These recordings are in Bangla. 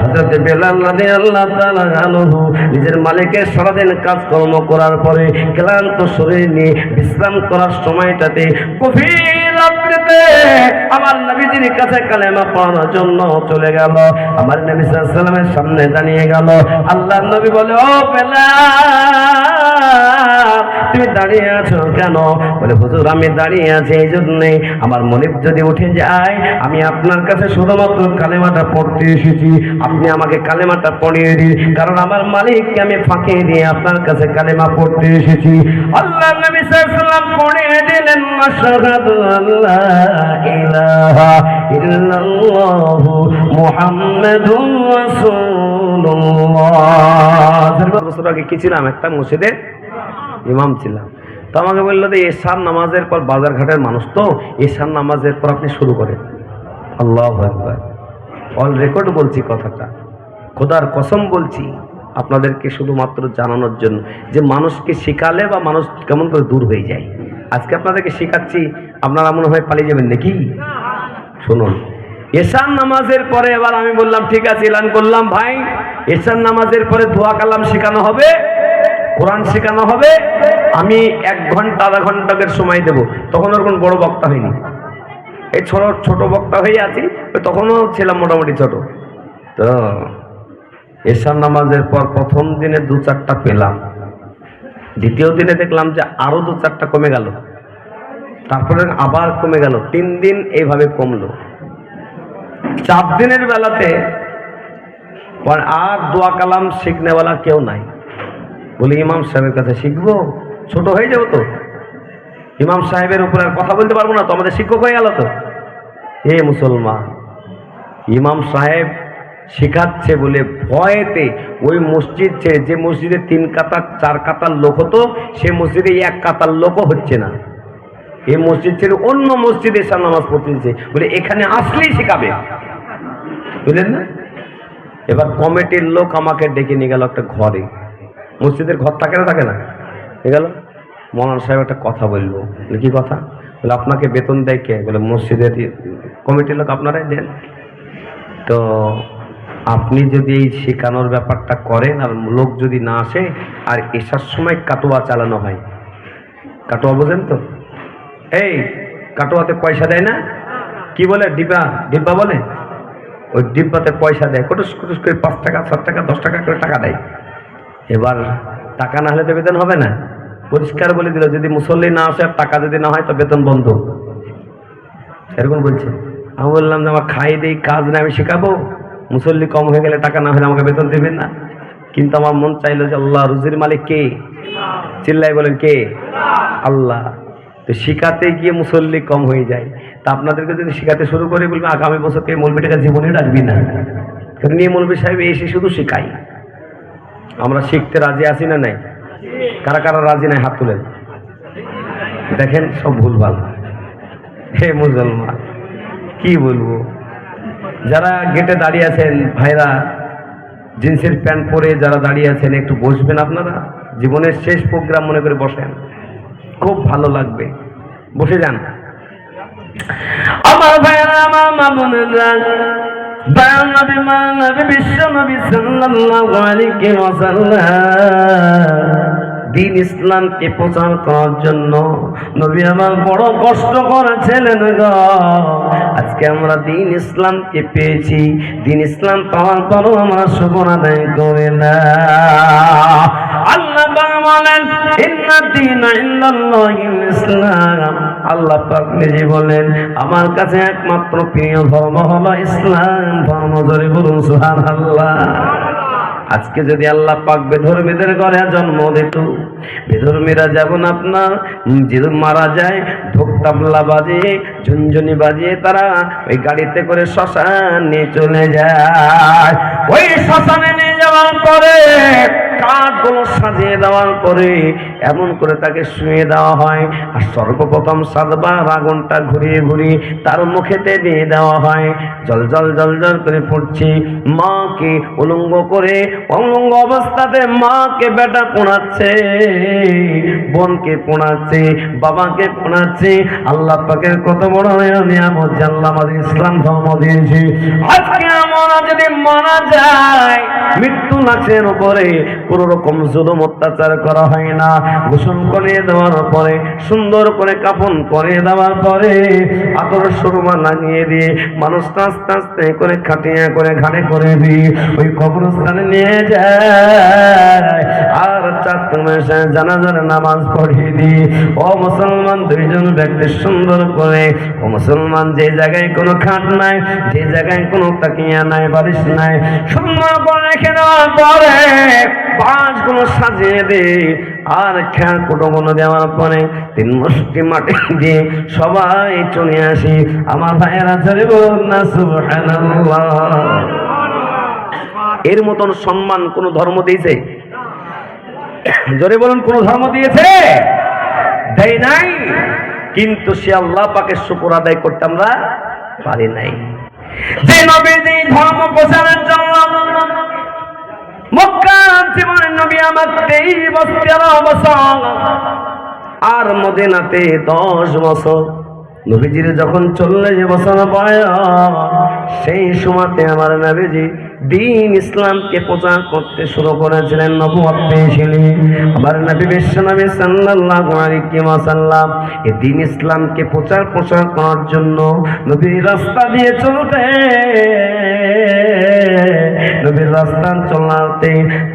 হযরত বেলাল রাদিয়াল্লাহু তাআলা আনহু নিজের মালিকের সারাদিন কাজকর্ম করার পরে ক্লান্ত শরীর নিয়ে বিশ্রাম করার সময়টাতে গভীর রাত্রিতে আমার নবীজির কাছে কালেমা পড়ার জন্য চলে গেল। আমার নবী সাল্লাল্লাহু আলাইহি ওয়াসাল্লামের সামনে দাঁড়িয়ে গেল। আল্লাহর নবী বলে, ও বেলাল, তুমি দাঁড়িয়ে আছো কেন? বলে, হুজুর আমি দাঁড়িয়ে আছি এই জন্যে, আমার মনিব যদি উঠে যায় আমি আপনার কাছে শুধুমাত্র কালেমাটা পড়তে এসেছি, আপনি আমাকে কালেমাটা পড়িয়ে দিন, কারণ আমার মালিককে আমি ফাঁকি দিয়ে আপনার কাছে কালেমা পড়তে এসেছি। আল্লাহ নবী সাল্লাল্লাহু আলাইহি ওয়াসাল্লাম পড়িয়ে দিলেন, আশহাদু আল্লা ইলাহা ইল্লাল্লাহু মুহাম্মাদুর রাসূলুল্লাহ। 4 বছর আগে কি ছিলাম? একটা মসজিদে ইমাম ছিলাম। তো আমাকে বললো যে এশার নামাজের পর, বাজারঘাটের মানুষ তো, এশার নামাজের পর আপনি শুরু করেন। আল্লাহু আকবার। অল রেকর্ড বলছি কথাটা, খোদার কসম বলছি আপনাদেরকে শুধুমাত্র জানানোর জন্য যে মানুষকে শিখালে বা মানুষ কেমন করে দূর হয়ে যায়। আজকে আপনাদেরকে শেখাচ্ছি, আপনারা মনে হয় পালিয়ে যাবেন নাকি? শুনুন, এশার নামাজের পরে এবার আমি বললাম ঠিক আছে, এলান করলাম, ভাই এশার নামাজের পরে দোয়া কালাম শেখানো হবে, কোরআন শেখানো হবে। আমি 1 ঘন্টা আধা ঘন্টার সময় দেব। তখন ওর কোন বড় বক্তা হয়নি, এই ছোট বক্তা হয়ে আছি, তখনও ছিলাম মোটামুটি ছোট। তো এশার নামাজের পর প্রথম দিনে 2-4টা পেলাম, দ্বিতীয় দিনে দেখলাম যে আরো 2-4টা কমে গেল, তারপরে আবার কমে গেল, 3 দিন এইভাবে কমলো। 4 দিনের বেলাতে আর দোয়া কালাম শিখনেওয়ালা কেউ নাই। বলি ইমাম সাহেবের কাছে শিখবো, ছোট হয়ে যাবো তো, ইমাম সাহেবের উপর আর কথা বলতে পারবো না তো, আমাদের শিক্ষক হয়ে গেল তো। হে মুসলমান, ইমাম সাহেব শিখাচ্ছে বলে ভয়েতে ওই মসজিদ ছেড়ে, যে মসজিদে 3 কাতার 4 কাতার লোক হতো, সে মসজিদে 1 কাতার লোকও হচ্ছে না। এই মসজিদ ছেড়ে অন্য মসজিদে এসে নামাজ পড়তেছে বলে এখানে আসলেই শেখাবে, বুঝলেন না? এবার কমিটির লোক আমাকে ডেকে নিয়ে গেল একটা ঘরে, মসজিদের ঘর থাকে না, থাকে না, গেল, মৌলানা সাহেব একটা কথা বলবো। কি কথা? বলে আপনাকে বেতন দেয় কে? বলে মসজিদের কমিটির লোক, আপনারাই দেন। তো আপনি যদি এই শেখানোর ব্যাপারটা করেন আর লোক যদি না আসে, আর এসার সময় কাটোয়া চালানো হয়, কাটোয়া বোঝেন তো? এই কাটোয়াতে পয়সা দেয় না, কি বলে, ডিব্বা, ডিব্বা বলে, ওই ডিব্বাতে পয়সা দেয়, কুটুস কুটুস করে 5 টাকা 7 টাকা 10 টাকা করে টাকা দেয়। এবার টাকা না হলে তো বেতন হবে না, পরিষ্কার বলে দিল যদি মুসল্লি না আসে আর টাকা যদি না হয় তো বেতন বন্ধ, এরকম বলছে। আমি বললাম যে আমার খাই দেই, কাজ না, আমি শেখাবো, মুসল্লি কম হয়ে গেলে টাকা না হলে আমাকে বেতন দেবেন না। কিন্তু আমার মন চাইলো যে আল্লাহ, রুজির মালিক কে? চিল্লাই বলেন কে? আল্লাহ। তো শিখাতে গিয়ে মুসল্লি কম হয়ে যায়। তা আপনাদেরকে যদি শিখাতে শুরু করে, বলবে আগামী বছর থেকে মৌলবীটাকে জীবনে রাখবি না, নিয়ে মৌলবী সাহেব এসে শুধু শেখাই। আমরা শিখতে রাজি আছি না নাই? কারা কারা রাজি নাই হাত তুলেন, দেখেন সব ভুলভাল। হে মুসলমান, কি বলবো, যারা গেটে দাঁড়িয়ে আছেন ভাইরা, জিন্সের প্যান্ট পরে যারা দাঁড়িয়ে আছেন, একটু বসবেন আপনারা, জীবনের শেষ প্রোগ্রাম মনে করে বসেন, খুব ভালো লাগবে, বসে যান। আমার ভাইরা, আমার মা বোনেরা, বিশ্ব নবী সাল্লাল্লাহু আলাইহি ওয়াসাল্লাম দিন ইসলামকে প্রচার করার জন্য নবী আমার বড় কষ্ট করেছিলেন গো। আজকে আমরা দিন ইসলামকে পেয়েছি, দিন ইসলাম পাওয়ার পরও আমরা শুকর আদায় করি না। আল্লাহ বলেন ইন্না দীনা ইনদাল্লাহিল ইসলাম, আল্লাহ পাক নিজে বলেন আমার কাছে একমাত্র প্রিয় ধর্ম হলো ইসলাম ধর্ম। জোরে বলুন সুবহানাল্লাহ। আজকে যদি আল্লাহ পাক বেধর্মীদের ঘরে জন্ম দিত, বেধর্মীরা যেমন আপনার যদি মারা যায়, ঢোক তাবলা বাজিয়ে ঝুনঝুনি বাজিয়ে তারা ওই গাড়িতে করে শ্মশান নিয়ে চলে যায়। ওই শ্মশানে নিয়ে যাওয়ার পরে কাঠগুলো সাজিয়ে দেওয়ার পরে এমন করে তাকে শুয়ে দেওয়া হয়, আর সর্বপ্রথম 7 বার আগুনটা ঘুরিয়ে ঘুরিয়ে তার মুখেতে দিয়ে দেওয়া হয়। জল জল জল জল করে পড়ছে, মাকে উলঙ্গ করে অলঙ্গ অবস্থাতে মাকে বেটা পোড়াচ্ছে, বোনকে পোড়াচ্ছে, বাবাকে পোড়াচ্ছে। আল্লাহ পাকের কত বড় নিয়ামত যে আল্লাহ আমাদের ইসলাম ধর্ম দিয়েছে। আজকে আমরা যদি মারা যায়, মৃত্যু লাশের উপরে কোন রকম জুলুম অত্যাচার করা হয় না। গোসল করিয়ে দেওয়ার পরে, সুন্দর করে কাফন পরিয়ে দেওয়ার পরে, আতর সুরমা লাগিয়ে দিয়ে মানুষটা আস্তে আস্তে করে খাটিয়া করে ঘাড়ে করে দিয়ে ওই কবরস্থানে নিয়ে যায়। আর জানাজার নামাজ পড়িয়ে দিই। ও মুসলমান, দুইজন ব্যক্তি সুন্দর করে, ও মুসলমান, যে জায়গায় কোনো খাট নাই, যে জায়গায় কোনো তাকিয়া নাই, বালিশ নাই, সুন্দর করে রেখে দেওয়ার পরে বাঁশগুলো সাজিয়ে দিই। আর খেয়াল কুটুমগুলো দেওয়ার পরে 3 মুষ্টি মাটি দিয়ে সবাই চলে আসি। আমার ভাইয়েরা চলে বলুন না সুবহানাল্লাহ। এর মতন সম্মান কোন ধর্ম দিয়েছে? জোরে বলুন, কোন ধর্ম দিয়েছে? দেয় নাই। কিন্তু সে আল্লাহ পাকের শুকর আদায় করতে আমরা পারি নাই। যে নবীজি ধর্ম প্রচারের জন্য মক্কা জীবনের নবী আমার 23 বছর, আর মদিনাতে 10 বছর। নবীজির যখন 40 বছর বয়স, সেই সময়তে আমার নবীজি দ্বীন ইসলামকে প্রচার করতে শুরু করেছিলেন, নবুয়ত পেয়েছিলেন। আমার নবী বিশ্বনবী সাল্লাল্লাহু আলাইহি ওয়াসাল্লাম এই দ্বীন ইসলামকে প্রচার করার জন্য নবীর রাস্তা দিয়ে চলতে, নবীর রাস্তা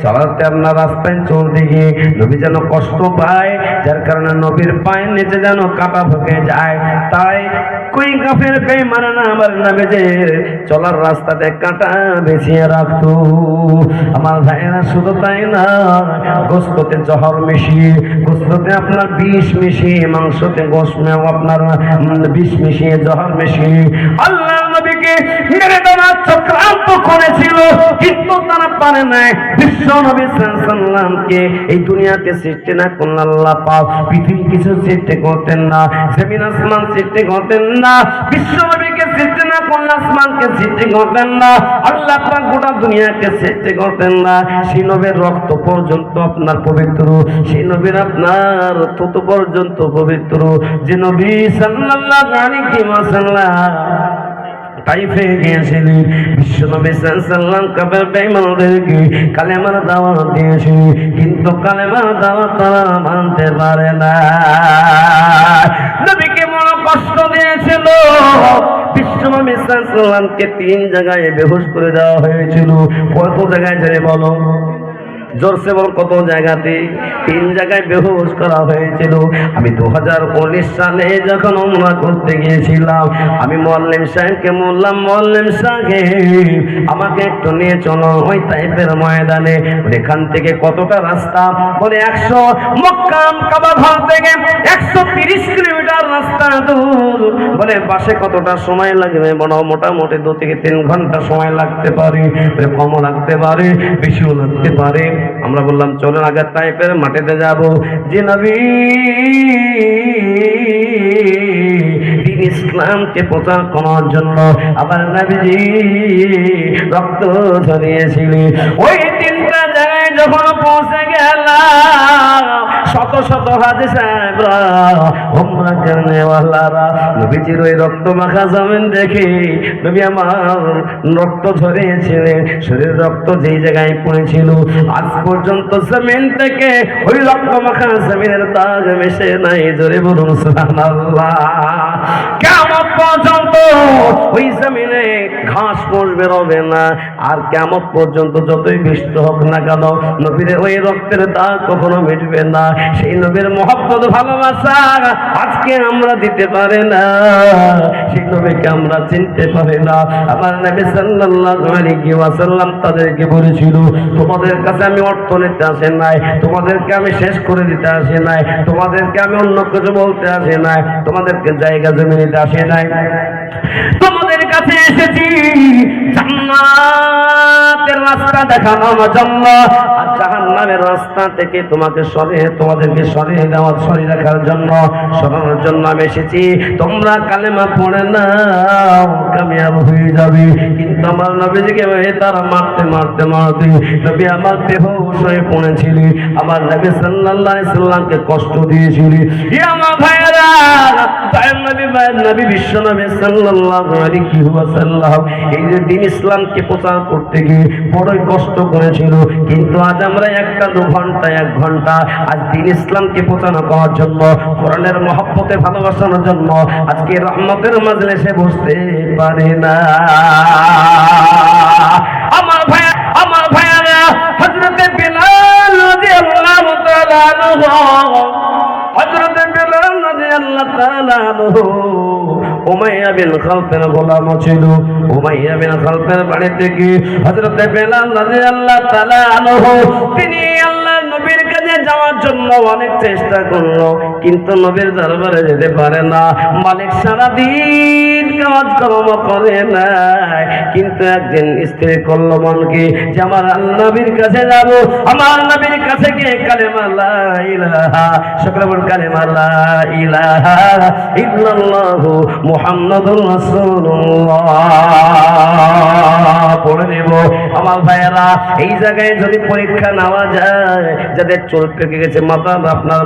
চালাতে আপনার রাস্তায় চলতে গিয়ে নবী যেন কষ্ট পায়, যার কারণে নবীর পায়ের নিচে যেন কাঁটা ঢুকে যায়। তাই কই কাফের বেঈমান আমার নবীর চলার রাস্তাতে কাঁটা বেছিয়ে রাখতো। আমার ভাইয়েরা, শুধু তাই না, গোশতে জহর মিশিয়ে, গোশতে আপনার বিষ মিশিয়ে, মাংসতে আপনার বিষ মিশিয়ে, জহর মিশিয়ে আল্লাহ নবীকে মেরে দেওয়ার চক্রান্ত করেছিল, কিন্তু তারা পারে নাই। বিশ্ব নবী সাল্লাল্লাহু আলাইহি ওয়াসাল্লামকে এই দুনিয়াতে সৃষ্টি না করলে আল্লাহ পাক পৃথিবী কিছু সৃষ্টি করতেন না, জমিন আসমান সৃষ্টি করতেন না। বিশ্ব নবীকে সৃষ্টি না করলে আসমানকে সৃষ্টি করতেন না, আল্লাহ পাক গোটা দুনিয়াকে সৃষ্টি করতেন না। সেই নবীর রক্ত পর্যন্ত আপনার পবিত্র, সেই নবীর আপনার তত পর্যন্ত পবিত্র যে নবী সাল্লাল্লাহু আলাইহি ওয়াসাল্লাম তাইফে গিয়েছিলেন। বিশ্বনবী সাল্লাল্লাহু আলাইহি ওয়াসাল্লাম কাফের বেঈমানদেরকে কালেমার দাওয়াত দিয়েছিলেন, কিন্তু কালেমার দাওয়াত তারা মানতে পারে না। নবীকে বড় কষ্ট দিয়েছিল। বিশ্বনবী সাল্লাল্লাহু আলাইহি ওয়াসাল্লামকে 3 জায়গায় বেহুশ করে দেওয়া হয়েছিল। কত জায়গায় জেনে বলো? জোরসে বল, কত জায়গাতে? 3 জায়গায় বেহুশ করা হয়েছিল। আমি 2019 সালে যখন উমরা করতে গিয়েছিলাম, আমি মুআল্লিম সাহেবকে বললাম, মুআল্লিম সাহেব আমাকে একটু নিয়ে চলো ওই তাইফের ময়দানে। এখান থেকে কতটা রাস্তা? বলে 100, মক্কা কাবা ঘর থেকে 130 কিলোমিটার রাস্তা দূর। বলে বাসে কতটা সময় লাগবে? বলো মোটামুটি 2 থেকে 3 ঘন্টা সময় লাগতে পারে, কমও লাগতে পারে, বেশিও লাগতে পারে। আমরা বললাম চলেন আগে তাইফের মাটিতে যাব। যে নবী দ্বীন ইসলামকে প্রচার করার জন্য আবার নবীজি রক্ত ঝরিয়েছিলেন, ওই 3টা জায়গায় যখন পৌঁছে গেলাম, শত শত হাজি সাহেবরা, উমরা করনেওয়ালারা নবীজির ওই রক্ত মাখা জমিন দেখে নবী আমার রক্ত ঝরিয়েছিলেন। শরীর রক্ত যেই জায়গায় পড়েছিল আজ পর্যন্ত জমিন থেকে ওই রক্ত মাখা জমিনের দাগ মিশে নাই। জোরে বলুন সুবহানাল্লাহ। কিয়ামত পর্যন্ত ওই জমিনে ঘাস ফুল বেরোবে না, আর কিয়ামত পর্যন্ত যতই বৃষ্টি হোক না কেন নবীর ওই রক্তের দাগ কখনো মিটবে না। সেই নবীর মহব্বত, ভালোবাসা আজকে আমরা দিতে পারি না, সেই নবীকে আমরা চিনতে পারি না। আমার নবী সাল্লাল্লাহু আলাইহি ওয়াসাল্লাম তাদেরকে বলেছিল, তোমাদের কাছে আমি অর্থ নিতে আসি নাই, তোমাদেরকে আমি শেষ করে দিতে আসি নাই, তোমাদেরকে আমি অন্য কিছু বলতে আসি নাই, তোমাদেরকে জায়গা জমি নিতে আসি নাই, তোমাদের কাছে এসেছি জান্নাতের রাস্তা রাস্তা দেখানোর জন্য আর জাহান্নামের রাস্তা থেকে তোমাদেরকে সরিয়ে রাখার জন্য, সরানোর জন্য আমি এসেছি। তোমরা কালেমা পড়ে নাও, কামিয়াব হয়ে যাবে। কিন্তু আমার নবীজিকে তারা মারতে নবী আমার বেহুশ হয়ে পড়েছিলি, আমার নবী সাল্লাল্লাহু আলাইহি সাল্লামকে কষ্ট দিয়েছিলি। আমার ভাইয়েরা, নবী বিশ্ব নবী সাল্লাল্লাহু আলাইহি ওয়াসাল্লাম এই যে দ্বীন ইসলামকে প্রচার করতে গিয়ে বড়ই কষ্ট করেছিল। কিন্তু আজ আমরা 1 ঘন্টা আজ দ্বীন ইসলামকে প্রচার করার জন্য, কোরআনের মহব্বতে ভালোবাসার জন্য আজকে রহমতের মাজলিসে বসতে পারি না। আমার ভাইয়েরা, হযরতে বিলাল রাদিয়াল্লাহু তাআলা আনহু, হযরতে বিলাল রাদিয়াল্লাহু তাআলা আনহু উমাইয়া বিন খালফের গোলাম ছিল। উমাইয়া বিন খালফের বাড়িতে গিয়ে হযরতে বিলাল রাদিয়াল্লাহু তাআলা আনহু তিনি আল্লাহর নবীর কাছে যাওয়ার জন্য অনেক চেষ্টা করলো, কিন্তু নবীর দরবারে যেতে পারে না। মালিক সারাদিন কাজকর্ম করে নাই, কিন্তু একদিন স্থির করলো মনকে যে আমার নবীর কাছে যাব, আমার নবীর কাছে গিয়ে কালেমা লা ইলাহা, সকলে বল কালেমা লা ইলাহা ইল্লাল্লাহু মুহাম্মাদুর রাসূলুল্লাহ পড়ে নেব। আমার ভাইয়েরা, এই জায়গায় যদি পরীক্ষা নেওয়া যায়, যাদের চুল পেকে গেছে, মাথা আপনার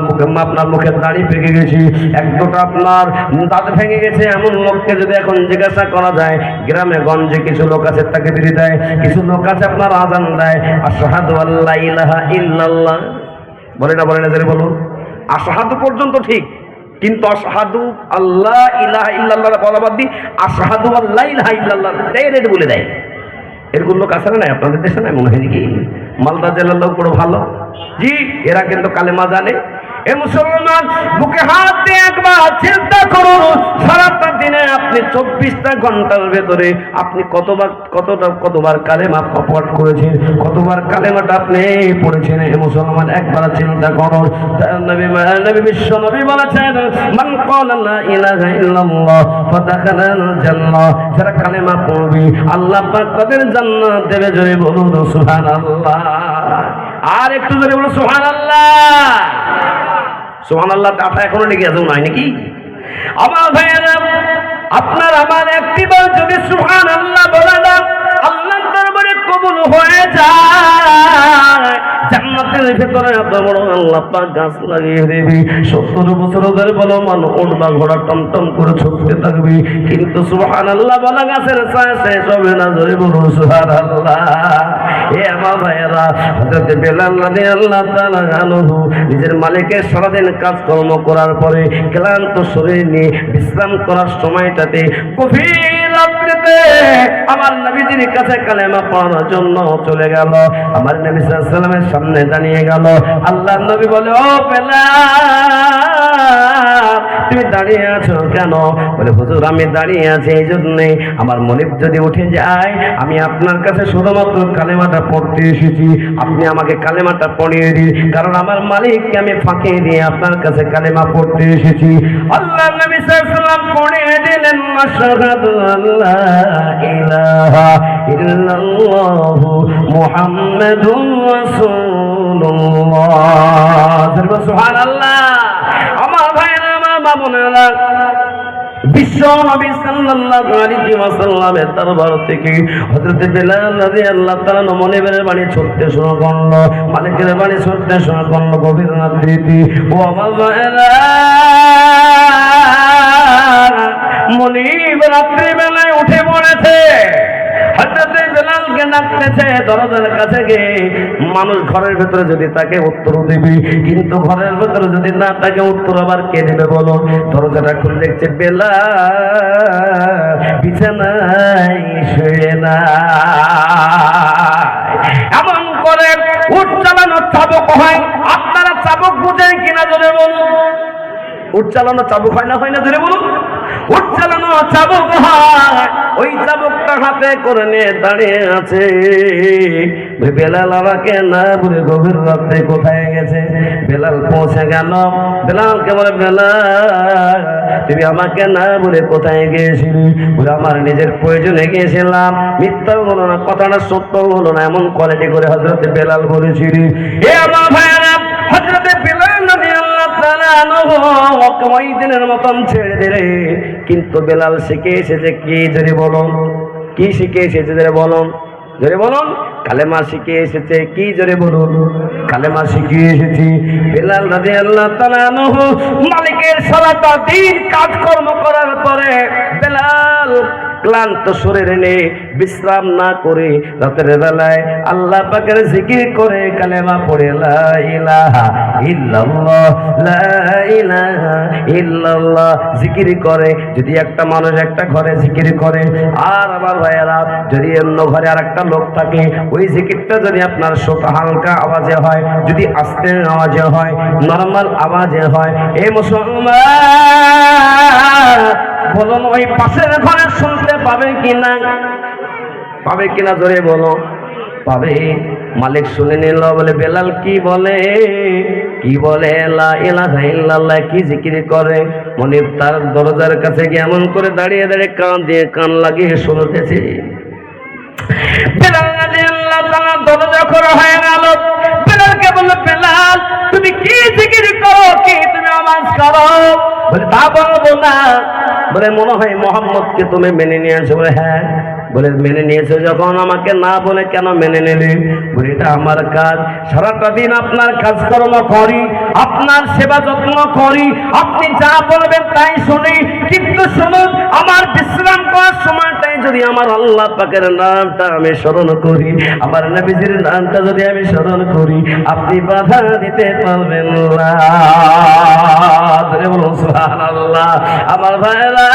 মুখের দাড়ি পেকে গেছে, এক দুটো আপনার দাঁত ভেঙে গেছে, এমন লোককে যদি এখন জিজ্ঞাসা করা যায়, গ্রামে গঞ্জে কিছু লোক আছে তাকে দিয়ে দেয়, কিছু লোক আছে আপনার আযান দেয়, আশহাদু আল্লা ইলাহা ইল্লাল্লাহ বলে না যারা বলুন, আশহাদু পর্যন্ত ঠিক, কিন্তু আশহাদু আল্লাহ ইলাহা ইল্লাল্লাহ বলা বাদ দিয়ে আশহাদু আল্লা ইলাহা ইল্লাল্লাহ ডাইরেক্ট বলে দেয়। এরকম লোক আছে না আপনাদের দেশে? না মনে হয় নাকি? মালদা জেলার লোক বড় ভালো, জি, এরা কিন্তু কালেমা জানে। এ মুসলমান, বুকে হাত দিয়ে একবার চিন্তা করুন, সারাটা দিনে আপনি 24টা ঘন্টার ভেতরে আপনি কতবার কালেমা পাঠ করেছেন, কতবার কালেমাটা আপনি পড়েছেন। এ মুসলমান, একবার চিন্তা করুন। নবী বিশ্ব নবী বলেছেন, মান ক্বালা লা ইলাহা ইল্লাল্লাহ ফাদাখালাল জান্নাহ, যারা কালেমা পড়বে আল্লাহ পাক তাদের জান্নাত দেবে। জোরে বলুন সুবহানাল্লাহ। আর একটু জোরে বলুন সুবহানাল্লাহ। সুবহানাল্লাহ কথা এখনো লেগে আছে নাই নাকি? আমার ভাইয়েরা, আপনার আমার একটিবার যদি সুবহানাল্লাহ বলা না, আল্লাহর দরবারে কবুল হয়ে যায়। জান্নাতের ভিতরে এত বড় আল্লাহ পাক গাছ লাগিয়ে দেবে, 70 বছর ধরে বলো মানুষ উঠবা ঘোড়া টমটম করে ছুটতে থাকবে, কিন্তু সুবহানাল্লাহ বলা গাছের ছায়া শেষ হবে না। জোরে বলুন সুবহানাল্লাহ। এ আমার ভাইয়েরা, হযরত বিলাল রাদিয়াল্লাহু তাআলা আনহু নিজের মালিকের সারাদিন কাজকর্ম করার পরে ক্লান্ত শরীর নিয়ে বিশ্রাম করার সময়টাতে গভীর রাত্রিতে আমার নবীজির কাছে কালেমা পড়ানোর জন্য চলে গেল। আমার নবী সাল্লাল্লাহু আলাইহি ওয়াসাল্লামের সামনে দাঁড়িয়ে গেল। আল্লাহর নবী বলে, ও বিলাল, তুমি দাঁড়িয়ে আছো কেন? বলে, হুজুর আমি দাঁড়িয়ে আছি এই জন্যে, আমার মনিব যদি উঠে যায়, আমি আপনার কাছে শুধুমাত্র কালেমাটা পড়তে এসেছি, আপনি আমাকে কালেমাটা পড়িয়ে দিন, কারণ আমার মালিককে আমি ফাঁকি দিয়ে আপনার কাছে কালেমা পড়তে এসেছি। আল্লাহ নবী সাল্লাল্লাহু আলাইহি ওয়াসাল্লাম পড়িয়ে দিলেন, আশহাদু আল্লা ইলাহা ইল্লাল্লাহু মুহাম্মাদুর রাসূলুল্লাহ। সুবহানাল্লাহ। আমার ভাইরা, আমার মা বোনেরা, বিশ্ব নবী সাল্লাল্লাহু আলাইহি ওয়াসাল্লামের দরবার থেকে হযরত বিলাল রাদিয়াল্লাহু তাআলা মনিবের বাড়ি ছুটতে শুরু করলো, মালিকের বাড়ি ছুটতে শুরু করলো গভীর রাত্রিতে। ও আমার ভাইরা, মনিব রাত্রিবেলায় উঠে পড়েছে, হযরত বিলালকে ডাকতেছে দরজার কাছে গিয়ে। মানুষ ঘরের ভেতরে যদি তাকে উত্তর দিবি, কিন্তু ঘরের ভেতরে যদি না তাকে উত্তর আবার কে দেবে বলো? দরজাটা খুলে দেখছে বিলাল বিছানায় শুয়ে না। এমন করে উঠ চালানো চাবুক হয়, আপনারা চাবুক বুঝেন কিনা জোরে বলুন? উঠ চালানো চাবুক হয় না জোরে বলুন? উঠ চালানো চাবুক হয়। ওই চাবুকটা হাতে করে নিয়ে দাঁড়িয়ে আছে। বেলাল আমাকে না বলে গভীর রাত্রে কোথায় গেছে? বেলাল পৌঁছে গেল। বেলালকে বলে, বেলাল তুমি আমাকে না বলে কোথায় গিয়েছিলি? বলে আমার নিজের প্রয়োজনে গিয়েছিলাম। মিথ্যা হলো না, কথাটা সত্য হলো না, এমন কোয়ালিটি করে হযরতে বেলাল বলেছিলি। এ আমার ভাইরা, হযরতে বেলাল রাদিয়াল্লাহু তাআলা আনহু ওই দিনের মতন ছেড়ে দিলে। কিন্তু বেলাল শিখে এসেছে কি? জোরে বলুন, কি শিখে এসেছে? জোরে বলুন, জোরে বলুন। কালেমা শিখে এসেছে। কি? জোরে বলুন। কালেমা শিখে এসেছি। বেলাল রাদিয়াল্লাহু তাআলা আনহু মালিকের সারাদিন কাজকর্ম করার পরে বেলাল ক্লান্ত শরীরে নিয়ে বিশ্রাম না করে রাতের বেলায় আল্লাহ পাকের জিকির করে কালেমা পড়ে লা ইলাহা ইল্লাল্লাহ, লা ইলাহা ইল্লাল্লাহ জিকির করে। যদি একটা মানুষ একটা ঘরে জিকির করে, আর আমার ভাইয়েরা যদি অন্য ঘরে আর একটা লোক থাকে, ওই জিকিরটা যদি আপনার হালকা আওয়াজে হয়, যদি আস্তে আওয়াজে হয়, নরমাল আওয়াজে হয়, এই মুসলমান বলুন ওই পাশের ঘরে শুনতে পাবে কিনা? পাবে কিনা? জোরে বলো। পাবে। মালিক শুনে নিল। বলে বেলাল কি বলে? কি বলে? লা ইলাহা ইল্লাল্লাহ কি জিকির করে? মনিব তার দরজার কাছে গিয়ে এমন করে দাঁড়িয়ে দাঁড়িয়ে কান দিয়ে কান লাগিয়ে শুনতেছে। বেলাল রাদিয়াল্লাহু তাআলা দরজা খোলা হয়ে গেল। বেলালকে বলল, বেলাল তুমি কি জিকির করো? কি তুমি আওয়াজ করো? বলে তা বলবো না। বলে মনে হয় মোহাম্মদকে তুমি মেনে নিয়েছো। বলে হ্যাঁ। বলে মেনে নিয়েছো যখন আমাকে না বলে কেন মেনে নিলে? বলে এটা আমার কাজ, সারাটা দিন আপনার কাজকর্ম করি, আপনার সেবা যত্ন করি, আপনি যা বলবেন তাই শুনি। কিন্তু শুনুন, আমার বিশ্রাম করার সময়টাই যদি আমার আল্লাহ পাকের নামটা আমি স্মরণ করি, আমার নবীজির নামটা যদি আমি স্মরণ করি, আপনি বাধা দিতে পারবেন না। সুবহানাল্লাহ। আমার ভাইরা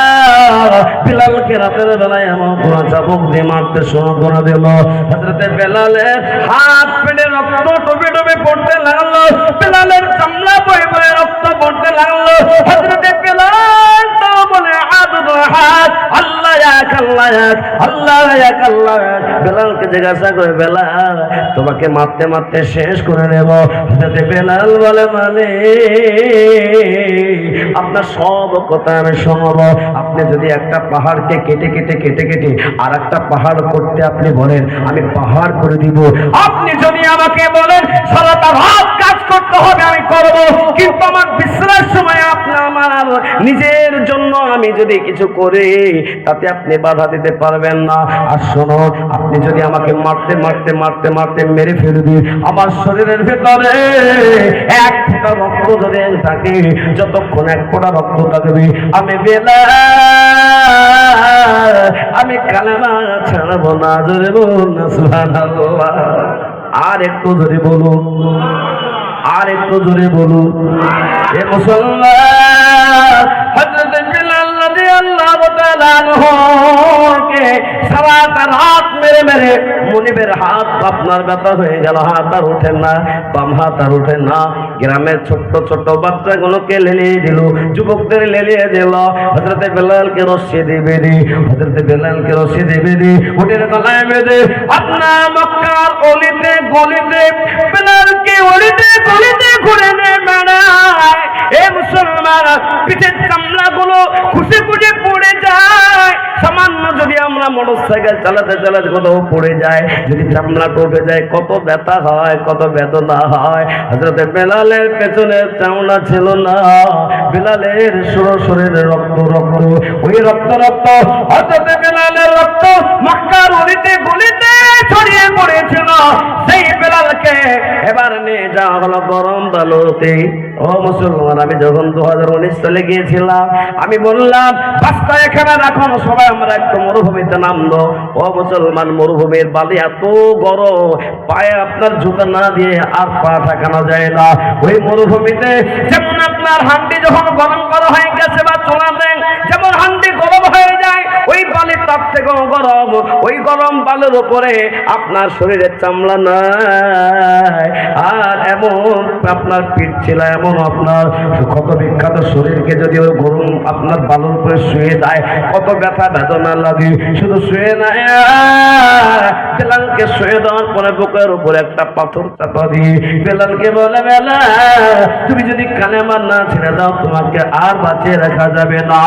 বেলালকে রাতের বেলায় এমন কোন চাবুক দিয়ে মারতে শুরু করে দিল। হযরতে বেলালের হাত পেটে রক্ত টপে টপে পড়তে লাগলো। বেলালের চামড়া বয়ে বয়ে রক্ত পড়তে লাগলো। হযরতে বেলাল তো বলে আদুল হাত, আল্লাহ এক, আল্লাহ এক, আল্লাহ এক, আল্লাহ এক। বেলালকে জিজ্ঞাসা করে, বেলাল তোমাকে মারতে মারতে শেষ করে নেব। হযরতে বেলাল বলে, মানে আপনার সব কথা আমি শুনবো। আপনি যদি একটা পাহাড়কে কেটে কেটে কেটে কেটে আর একটা পাহাড় করতে আপনি বলেন, আমি পাহাড় করে দিব। আপনি যদি আমাকে বলেন সারাটা রাত কাজ করতে হবে, আমি করব। কিন্তু আমার বিশ্রামের সময় আপনি আমার নিজের জন্য আমি যদি কিছু করি, তাতে আপনি বাধা দিতে পারবেন না। আর শোনো, আপনি যদি আমাকে মারতে মারতে মারতে মারতে মেরে ফেলবি, আমার শরীরের ভেতরে এক ফোঁটা রক্ত যদি থাকে, যতক্ষণ এক ফোঁটা রক্ত থাকবে, আমি বেলাল আমি কালেমা ছাড়বো না। জোরে বলুন না সুবহানাল্লাহ। আর একটু জোরে বলুন, আর একটু জোরে বলুন। এ মুসলমান, হযরত বেলাল রাদিয়াল্লাহু তাআলা আনহুকে সারাটা রাত মেরে মেরে মুনিবের হাত আপনার ব্যথা হয়ে গেল। হাত আর ওঠে না, বাম হাত আর ওঠে না। গ্রামের ছোট্ট ছোট্ট বাচ্চাগুলোকে লেলিয়ে দিল, যুবকদের লেলিয়ে দিল। হযরত বেলালকে রশি দিয়ে বেঁধে, হযরত বেলালকে রশি দিয়ে বেঁধে উটের গলায় বেঁধে আপনার মক্কার অলিতে গলিতে বেলালকে অলিতে গলিতে ঘুরে নিয়ে বেড়ায়। এ মুসলমান, পিঠের চামড়াগুলো খুশি খুশি পড়ে যায়। সামান্য যদি আমরা মোটরসাইকেল চালাতে চালাতে কোথাও পড়ে যায়, যদি চামড়াটা উঠে যায়, কত ব্যথা হয়, কত বেদনা হয়। হযরত বেলালের পেছনে চামড়া ছিল না, বেলালের শরীরে রক্ত রক্ত, ওই রক্ত রক্ত হযরত বেলালের রক্ত মক্কার অলিতে গলিতে ছড়িয়ে পড়েছিল। সেই বেলালকে এবার নিয়ে যাওয়া হলো গরম বালুতে। ও মুসলমান, আমি যখন 2019 সালে গিয়েছিলাম, আমি বললাম রাস্তা এখানে রাখুন, সবাই আমরা একটু মরুভূমিতে নামলো। ও মুসলমান, মরুভূমির বালি এত গরম, পায়ে আপনার জুতা না দিয়ে আর পা ঠাকানো যায় না। ওই মরুভূমিতে যেমন আপনার হান্ডি যখন গরম করা হয়ে গেছে বা চুলাতে যেমন হান্ডি গরম হয়ে যায়, ওই বালি তার থেকেও গরম, ওই গরম বালুর উপরে আপনার শরীরের চামড়া নাই, আর এমন আপনার পিঠ ছিল, এমন আপনার ক্ষত বিখ্যাত শরীরকে যদি ওই গরম আপনার বালুর উপরে শুয়ে দেয় কত ব্যথা বেদনা লাগে। শুধু শুয়ে নাই, বেলালকে শুয়ে দেওয়ার পরে বুকের উপরে একটা পাথর চাপা দিয়ে বেলালকে বলে, বেলাল তুমি যদি কালেমা না ছেড়ে দাও তোমাকে আর বাঁচিয়ে রাখা যাবে না।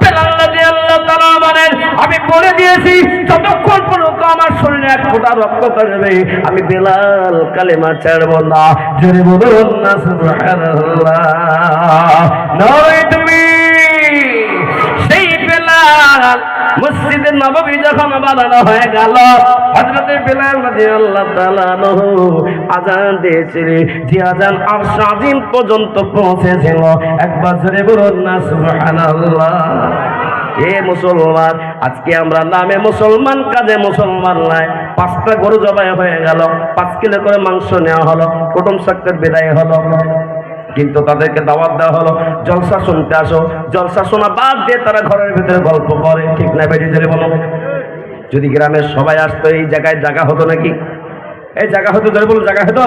বেলাল রাদিয়াল্লাহু তাআলা বলেন, আমি বলে দিয়েছি যতক্ষণ পর্যন্ত আমার শরীরে এক ফোঁটা রক্ত থাকবে আমি বেলাল কালেমা ছাড়ব না। জোরে বলুন না সুবহানাল্লাহ। নয় তুমি সেই বেলাল মসজিদে নববী যখন বানানো হয়ে গেল, হযরতে বেলাল রাদিয়াল্লাহু তাআলা আনহু আযান দিয়েছিলেন, যে আযান আরশ আজিম পর্যন্ত পৌঁছেছিল। একবার জোরে বলুন না সুবহানাল্লাহ। এ মুসলমান, আজকে আমরা নামে মুসলমান কাজে মুসলমান নাই। 5টা গরু জবাই হয়ে গেল, 5 কিলো করে মাংস নেওয়া হলো, কুটুম সাক্ষাৎ বিদায় হলো, কিন্তু তাদেরকে দাওয়াত দেওয়া হলো জলসা শুনতে আসো। জলসা শোনা বাদ দিয়ে তারা ঘরের ভিতরে গল্প করে, ঠিক না বেটি জোরে বলো? যদি গ্রামের সবাই আসতো এই জায়গায় জায়গা হতো নাকি? এই জায়গা হতো, জোরে বলো জায়গা হতো?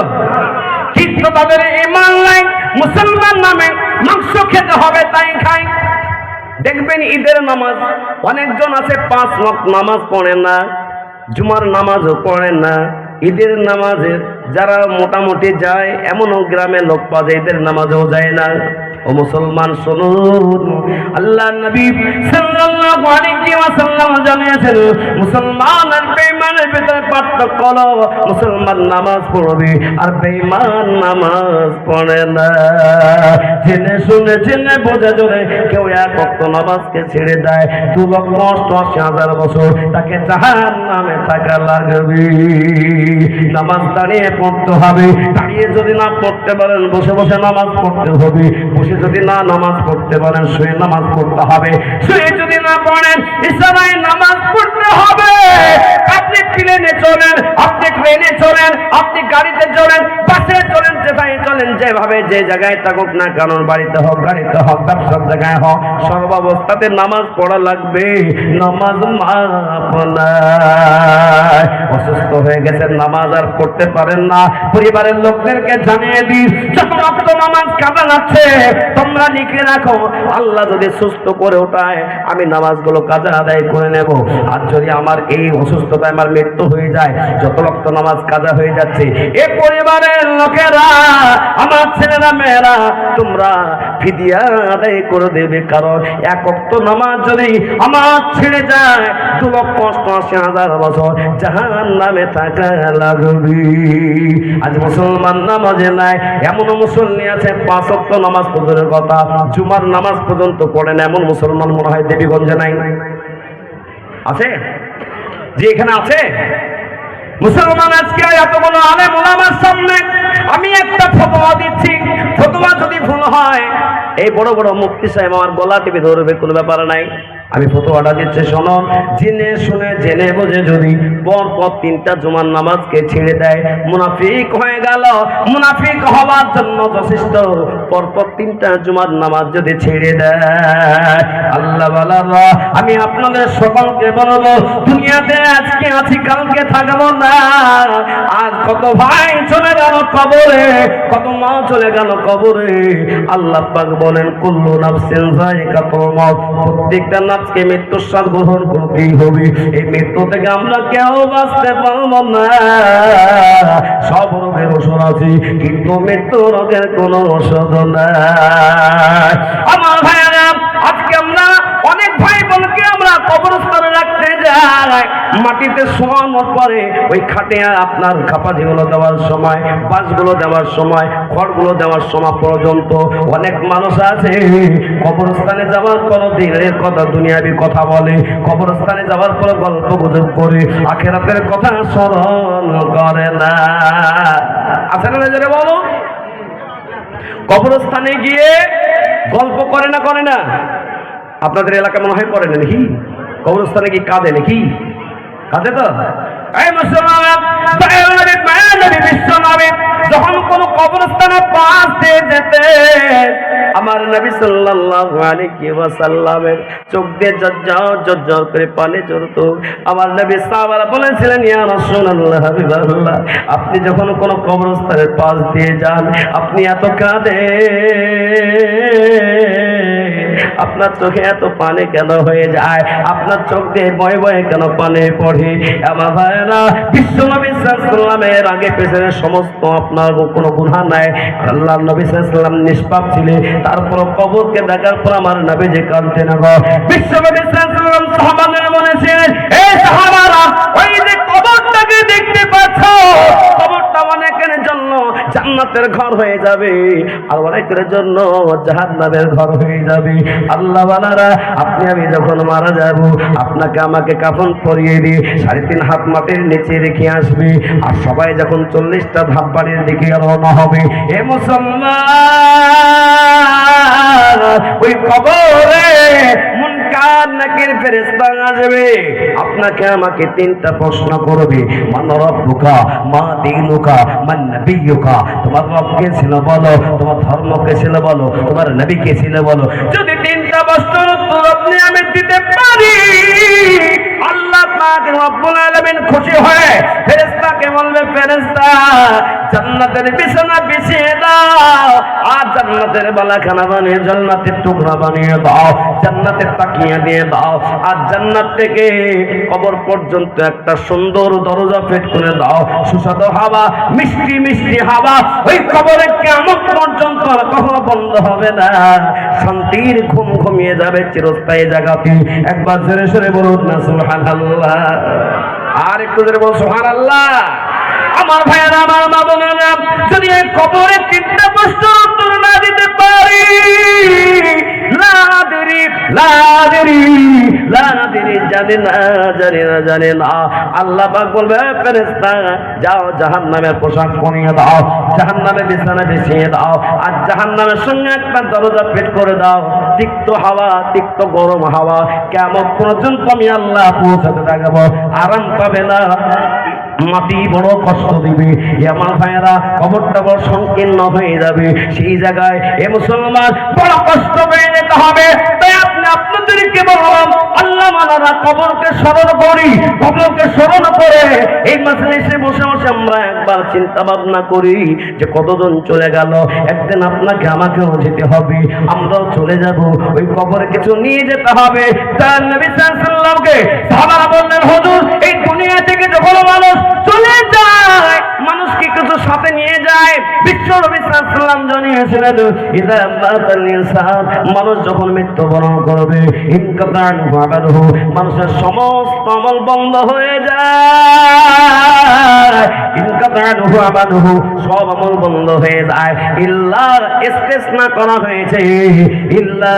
কিন্তু তাদের ঈমান নাই, মুসলমান নামে মাংস খেতে হবে তাই খায়। দেখবেন ঈদের নামাজ অনেকজন আছে 5 ওয়াক্ত নামাজ পড়ে না, জুমার নামাজও পড়ে না। ঈদের নামাজে যারা মোটামুটি যায় এমনও গ্রামে লোক পাওয়া যায় ঈদের নামাজেও যায় না। ও মুসলমান শুনুন, আল্লাহ নবী সাল্লাল্লাহু আলাইহি ওয়াসাল্লাম জানিয়েছেন মুসলমান আর বেঈমানের ভিতরে পার্থক্য হলো মুসলমান নামাজ পড়বে আর বেঈমান নামাজ পড়ে না। জেনে শুনে জেনে বোঝা জোরে কেউ এক ওয়াক্ত নামাজকে ছেড়ে দেয় 2,88,000 বছর তাকে জাহান্নামে থাকা লাগবে। নামাজ দাঁড়িয়ে পড়তে হবে, দাঁড়িয়ে যদি না পড়তে পারেন বসে বসে নামাজ পড়তে হবে, বসে যদি না নামাজ পড়তে পারেন শুয়ে নামাজ পড়তে হবে, শুয়ে যদি না পড়েন ইশারায় নামাজ পড়তে হবে। আপনি প্লেনে চলেন, আপনি ট্রেনে চলেন, আপনি গাড়িতে চলেন, বাসে চলেন, যেভাবে চলেন, যেভাবে যে জায়গায় থাকুক না কেন, বাড়িতে হোক গাড়িতে হোক ব্যবসার জায়গায় হোক, সর্বাবস্থাতে নামাজ পড়া লাগবে। নামাজ মাপ নাই। অসুস্থ হয়ে গেছেন, নামাজ আর পড়তে পারেন না, পরিবারের লোকদেরকে জানিয়ে দিন যখন রক্ত নামাজ কাজা যাচ্ছে তোমরা লিখে রাখো, আল্লাহ যদি সুস্থ করে ওঠায় আমি নামাজগুলো কাজা আদায় করে নেব। আর যদি আমার এই অসুস্থতায় আমার মৃত্যু হয়ে যায়, যত রক্ত নামাজ কাজা হয়ে যাচ্ছে এ পরিবারের লোকেরা, আমার ছেলেরা মেয়েরা, তোমরা ফিদিয়া আদায় করে দেবে। কারণ এক ওয়াক্ত নামাজ যদি আমার ছেড়ে যায় 2,88,000 বছর জাহান্নামে থাকা লাগবে। আজ মুসলমান নামাজে নাই, এমন মুসল্লি আছে 5 ওয়াক্ত নামাজ পড়ার কথা, জুমার নামাজ পর্যন্ত পড়েন এমন মুসলমান মনে হয় দেবীগঞ্জে নাই? আছে? যে এখানে আছে মুসলমান আজকে এতগুলো আলেম ওলামার সামনে আমি একটা ফতোয়া দিচ্ছি, ফতোয়া যদি ভুল হয় এই বড় বড় মুফতি সাহেব আমার গলা টিপে ধরবে, কোনো ব্যাপার নাই। আমি ফতোয়াটা দিচ্ছি, শোনো, জেনে শুনে জেনে বুঝে যদি পরপর 3টা জুমার নামাজকে ছেড়ে দেয় মুনাফিক হয়ে গেল। মুনাফিক হওয়ার জন্য যথেষ্ট পরপর 3টা জুমার নামাজ যদি ছেড়ে দেয়। আল্লাহ বালারা, আমি আপনাদের সকলকে বলবো দুনিয়াতে আজকে আছি কালকে থাকবো না। আজ কত ভাই চলে গেল কবরে, কত মা চলে গেল কবরে। আল্লাহ পাক বলেন কুল্লু নাফসিন যায়িকাতুল মাউত, প্রত্যেকটা নাফসকে মৃত্যুর স্বাদ গ্রহণ করতেই হবে। এই মৃত্যু থেকে আমরা কেউ বাঁচতে পারবো না। সব রোগের ওষুধ আছে কিন্তু মৃত্যু রোগের কোনো ওষুধ নাই। আমার ভাইয়েরা, আজকে আমরা অনেক ভাই বোনকে আমরা কবরস্থানে রাখতে যাই, মাটিতে শোয়ানোর পরে ওই খাটে আপনার খাপাজিগুলো দেওয়ার সময়, বাঁশগুলো দেওয়ার সময়, খড়গুলো দেওয়ার সময় পর্যন্ত অনেক মানুষ আছে কবরস্থানে যাওয়ার কোনো দিনের কথা দুনিয়াবি কথা বলে, কবরস্থানে যাওয়ার পর গল্প গুজব করে আখিরাতের কথা স্মরণ করে না। আছে না যারা বলো কবরস্থানে গিয়ে গল্প করে না? করে না? আপনাদের এলাকা মনে হয় করে না নাকি? কবরস্থানে কি কাঁদে নাকি? কাঁদে তো? এই মুসলমান যখন কোন কবরস্থানে পাশ দিয়ে যেতে আমার নবী সাল্লাল্লাহু আলাইহি ওয়াসাল্লামের চোখ দিয়ে ঝরঝর করে পানি ঝরতো। আমার নবী সাহাবারা বলেছিলেন, ইয়া রাসূলুল্লাহ, হাবিবাল্লাহ, আপনি যখন কোনো কবরস্থানের পাশ দিয়ে যান, আপনি এত কাঁদেন, আপনার চোখে এত পানি কেন হয়ে যায়? আপনার চোখ দিয়ে বয়ে বয়ে কেন পানি পড়ে? আমার ভাইরা, বিশ্বনবী সাল্লাল্লাহু আলাইহি ওয়াসাল্লামের আগে পেছনে সমস্ত আপনার কোনো গুনাহ নাই। আল্লাহর নবী সাল্লাল্লাহু আলাইহি ওয়াসাল্লাম নিষ্পাপ ছিলেন, তারপর কবরকে দেখার পর আমার নবী যে কাঁদতেন গো। বিশ্বনবী সাল্লাল্লাহু আলাইহি ওয়াসাল্লাম সাহাবাদের বলেছিলেন, এই সাহাবারা, ওই যে কবরটাকে দেখতে পাচ্ছ, কবরটা অনেকের জন্য জান্নাতের ঘর হয়ে যাবে, আর অনেকের জন্য জাহান্নামের ঘর হয়ে যাবে। আল্লাহ বানারা, আপনি আমি যখন মারা যাব, আপনাকে আমাকে কাফন পরিয়ে দিয়ে 3.5 হাত মাটির নিচে রেখে আসবে, আর সবাই যখন 40টা ধাপ বাড়ির দিকে রওনা হবে, এ মুসলমান, ওই কবরে মুনকার নাকির ফেরেশতা আসবে, আপনাকে আমাকে 3টা প্রশ্ন করবে। মান রব্বুকা, মা দীনুকা, মান নবিয়ুকা। তোমার রব কে ছিল বলো, তোমার ধর্ম কে ছিল বলো, তোমার নবী কে ছিল বলো। যদি 3টা প্রশ্নের উত্তর আপনি আমি দিতে পারি, আল্লাহ পাক রব্বুল আলামিন খুশি হয়ে ফেরেশতাকে বলবে, ফেরেশতা, জান্নাতের বিছানা বিছিয়ে দাও, আর জান্নাতের বালাখানা বানিয়ে, জান্নাতের টুকরা বানিয়ে দাও, জান্নাতের তাকিয়া দিয়ে দাও, আর জান্নাত থেকে কবর পর্যন্ত একটা সুন্দর দরজা ফিট করে দাও, সুস্বাদু হাওয়া, মিষ্টি মিষ্টি হাওয়া, ওই কবরে কিয়ামত পর্যন্ত কখনো বন্ধ হবে না, শান্তির ঘুম ঘুমিয়ে যাবে চিরস্থায়ী জায়গাতে। একবার জোরে সরে বলুন না সুবহানাল্লাহ, আর একটু জোরে বলুন সুবহানাল্লাহ। আমার ভাইয়েরা, আমার মা বোনেরা, যদি এই কবরে 3টা প্রশ্নের উত্তর না দিতে পারি, জানি না, আল্লাহ পাক বলবে, ফেরেশতা, যাও জাহান্নামের পোশাক পরিয়ে দাও, জাহান্নামের বিছানা বিছিয়ে দাও, আর জাহান্নামের সঙ্গে একটা দরজা ফিট করে দাও, তিক্ত হাওয়া, তিক্ত গরম হাওয়া, কিয়ামত পর্যন্ত আমি আল্লাহ পৌঁছাতে থাকবো, আরাম পাবে না, মাটি বড় কষ্ট দিবে। আমার ভাইয়েরা, কবরটা বড় সংকীর্ণ হয়ে যাবে, সেই জায়গায় এ মুসলমান বড় কষ্ট পেয়ে যেতে হবে। তাই আপনি আপনাদেরকে বললাম, আল্লাহ মানারা কবরকে স্মরণ করি, কবরকে স্মরণ করে এই মাজলিসে বসে বসে আমরা একবার চিন্তা ভাবনা করি যে কতজন চলে গেল, একদিন আপনাকে আমাকেও যেতে হবে, আমরাও চলে যাব, ওই কবরে কিছু নিয়ে যেতে হবে। তার নবী সাল্লাল্লাহু আলাইহি ওয়াসাল্লামকে সাহাবারা বললেন, হুজুর, এই দুনিয়া থেকে যখন মানুষ চলে যায়, মানুষকে কিছু সাথে নিয়ে যায়। বিশ্ব নবী সাল্লাল্লাহু আলাইহি ওয়াসাল্লাম জানিয়েছিলেন, ইযা মাতাল ইনসান, মানুষ যখন মৃত্যুবরণ করবে, ইনকাতানহু আমালুহু, মানুষের সমস্ত আমল বন্ধ হয়ে যায়, ইনকাতানহু আমালুহু, সব আমল বন্ধ হয়ে যায়, ইল্লা, ইস্তিসনা করা হয়েছে, ইল্লা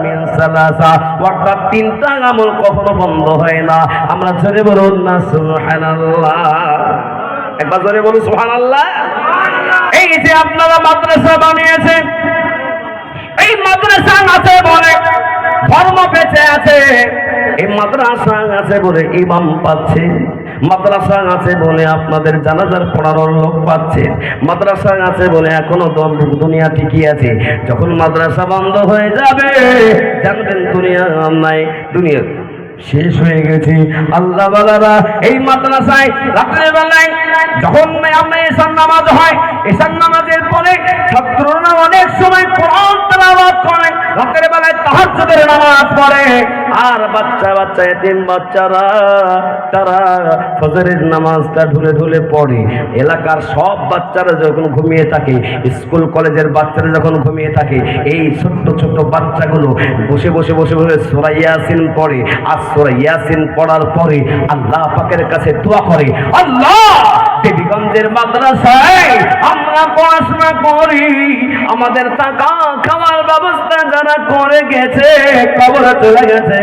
মিন সালাসা, অর্থাৎ 3টা আমল কখনো বন্ধ হয় না। আমরা জোরে বলুন না সুবহানাল্লাহ, একবার জোরে বলুন সুবহানাল্লাহ। এই যে আপনারা মাদ্রাসা বানিয়েছেন, এই মাদ্রাসা আছে বলে ধর্ম বেঁচে আছে, এই মাদ্রাসা আছে বলে ইমাম পাচ্ছে, মাদ্রাসা আছে বলে আপনাদের জানাজার পড়ানোর লোক পাচ্ছে, মাদ্রাসা আছে বলে এখনো দুনিয়া ঠিকই আছে। যখন মাদ্রাসা বন্ধ হয়ে যাবে, জানবেন দুনিয়া নাই, দুনিয়া শেষ হয়ে গেছে। আল্লাহ বালারা, এই মাদ্রাসায় রাতের বেলায় যখন এশার নামাজ হয়, এশার নামাজের পরে ছাত্ররা অনেক সময় কোরআন তেলাওয়াত করে, রাতের বেলায় তাহাজ্জুদের নামাজ পড়ে, আর বাচ্চা বাচ্চা এতিম বাচ্চারা তারা ফজরের নামাজটা ঢুলে ঢুলে পড়ে। এলাকার সব বাচ্চারা যখন ঘুমিয়ে থাকে, স্কুল কলেজের বাচ্চারা যখন ঘুমিয়ে থাকে, এই ছোট্ট ছোট্ট বাচ্চাগুলো বসে বসে বসে বসে সূরা ইয়াসিন পড়ে, আর সূরা ইয়াসিন পড়ার পরে আল্লাহ পাকের কাছে দোয়া করে, আল্লাহ, দেবীগঞ্জের মাদ্রাসায় আমরা পড়াশোনা করি, আমাদের টাকা খাওয়ার ব্যবস্থা যারা করে গেছে, কবরে চলে গেছে,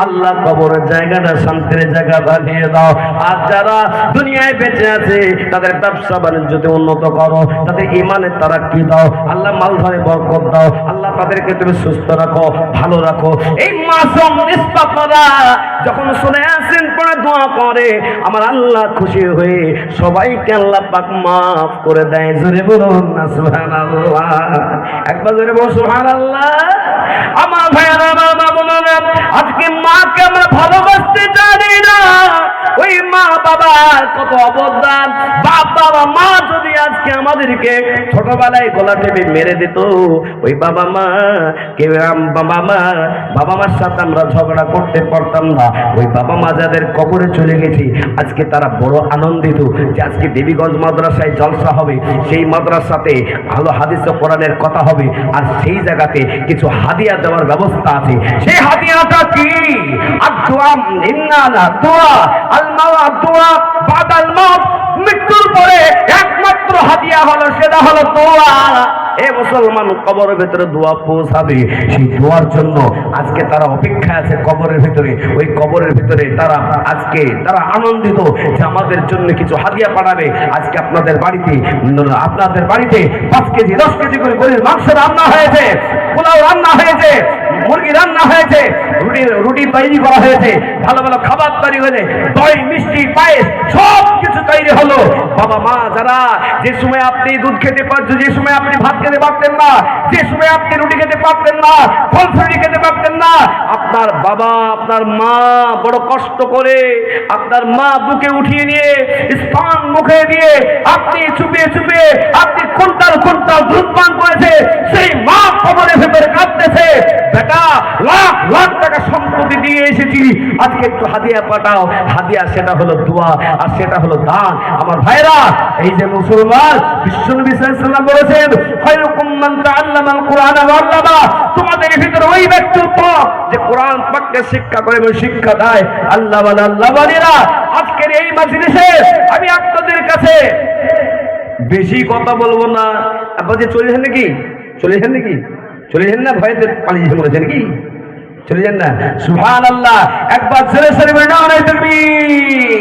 আল্লাহ কবরের জায়গাটা শান্তির জায়গা বানিয়ে দাও। আর যারা দুনিয়ায় বেঁচে আছে, তাদের ব্যবসা বাণিজ্যতে উন্নত করো, তাদের ইমানের তারাক্কি দাও, আল্লাহ মালধারে বরকত দাও, আল্লাহ তাদেরকে তুমি সুস্থ রাখো, ভালো রাখো। এই মাসুম নিষ্পাপরা যখন শুনে আসেন পরে দোয়া করে, আমার আল্লাহ খুশি হয়ে সবাইকে আল্লাহ পাক মাফ করে দেয়। জোরে বলুন না সুবহানাল্লাহ, একবার জোরে বলুন সুবহানাল্লাহ। আমার ভাইয়েরা, আমার বোনেরা, আজকে মাকে আমরা ভালোবাসতে জানি না। ওই মা বাবার কত অবদান। বাবা মা যদি আজকে আমাদেরকে ছোটবেলায় গলা টেপে মেরে দিত, ওই বাবা মা কেউ বাবা মার সাথে আমরা ঝগড়া করতে পারতাম না। ওই বাবা মা যাদের কবরে চলে গেছে, আজকে তারা বড় আনন্দিত যে আজকে দেবীগঞ্জ মাদ্রাসায় জলসা হবে, সেই মাদ্রাসাতে ভালো হাদিস ও কোরআনের কথা হবে, আর সেই জায়গাতে কিছু হাদিয়া দেওয়ার ব্যবস্থা আছে। সেই হাদিয়াটা কি? আদুয়া ইন্নালা দোয়া আল মাওয়া দোয়া বাদাল মাউত, মৃত্যুর পরে একমাত্র হাদিয়া হলো, সেটা হলো দোয়া। এ মুসলমান, কবরের ভিতরে দোয়া পৌঁছাবে, সেই দোয়ার জন্য আজকে তারা অপেক্ষায় আছে কবরের ভিতরে। ওই কবরের ভিতরে তারা আজকে আনন্দিত যে আমাদের জন্য কিছু হাদিয়া পাঠাবে। আজকে আপনাদের বাড়িতে 5 কেজি 10 কেজি করে গরুর মাংস রান্না হয়েছে, পোলাও রান্না হয়েছে, মুরগি রান্না হয়েছে, রুটি তৈরি করা হয়েছে, ভালো ভালো খাবার তৈরি হয়েছে, দই মিষ্টি পায়েস সব কিছু তৈরি হলো। বাবা মা যারা, যে সময় আপনি দুধ খেতে পারছেন, যে সময় আপনি ভাত খেতে পারতেন না, যে সময় আপনি রুটি খেতে পারতেন না, ফল ফ্রুটি খেতে পারতেন না, আপনার বাবা আপনার মা বড় কষ্ট করে আপনার মা বুকে উঠিয়ে নিয়ে স্থান মুখে দিয়ে আপনি চুপে চুপে আপনি কুইন্টাল দুধ পান করেছে, সেই মা কবরের ভেতরে কাঁদতেছে, বেটা লাখ লাখ টাকা সম্পত্তি দিয়ে এসেছি, আজকে একটু হাদিয়া পাঠাও। হাদিয়া সেটা হলো দোয়া, আর সেটা হলো দান। আমার ভাইরা, এই যে মুসলমান, বিশ্বনবী সাল্লাল্লাহু আলাইহি ওয়াসাল্লাম বলেছেন, খায়রুকুম মান তাআল্লামাল কুরআনা ওয়া আল্লামা, তোমাদের ভিতরে ওই ব্যক্তি উত্তম যে কোরআন পাককে শিক্ষা করে এবং শিক্ষা দেয়। আল্লাহ ওয়ালিরা, আজকের এই মাজলিসে আমি আপনাদের কাছে বেশি কথা বলবো না। আপনারা যে চলে যান নাকি ভয়েতে পালিয়ে বলেছেন কি? চলে যান না? সুবহানাল্লাহ, একবার জোরে সরে বলুন না তাকবীর।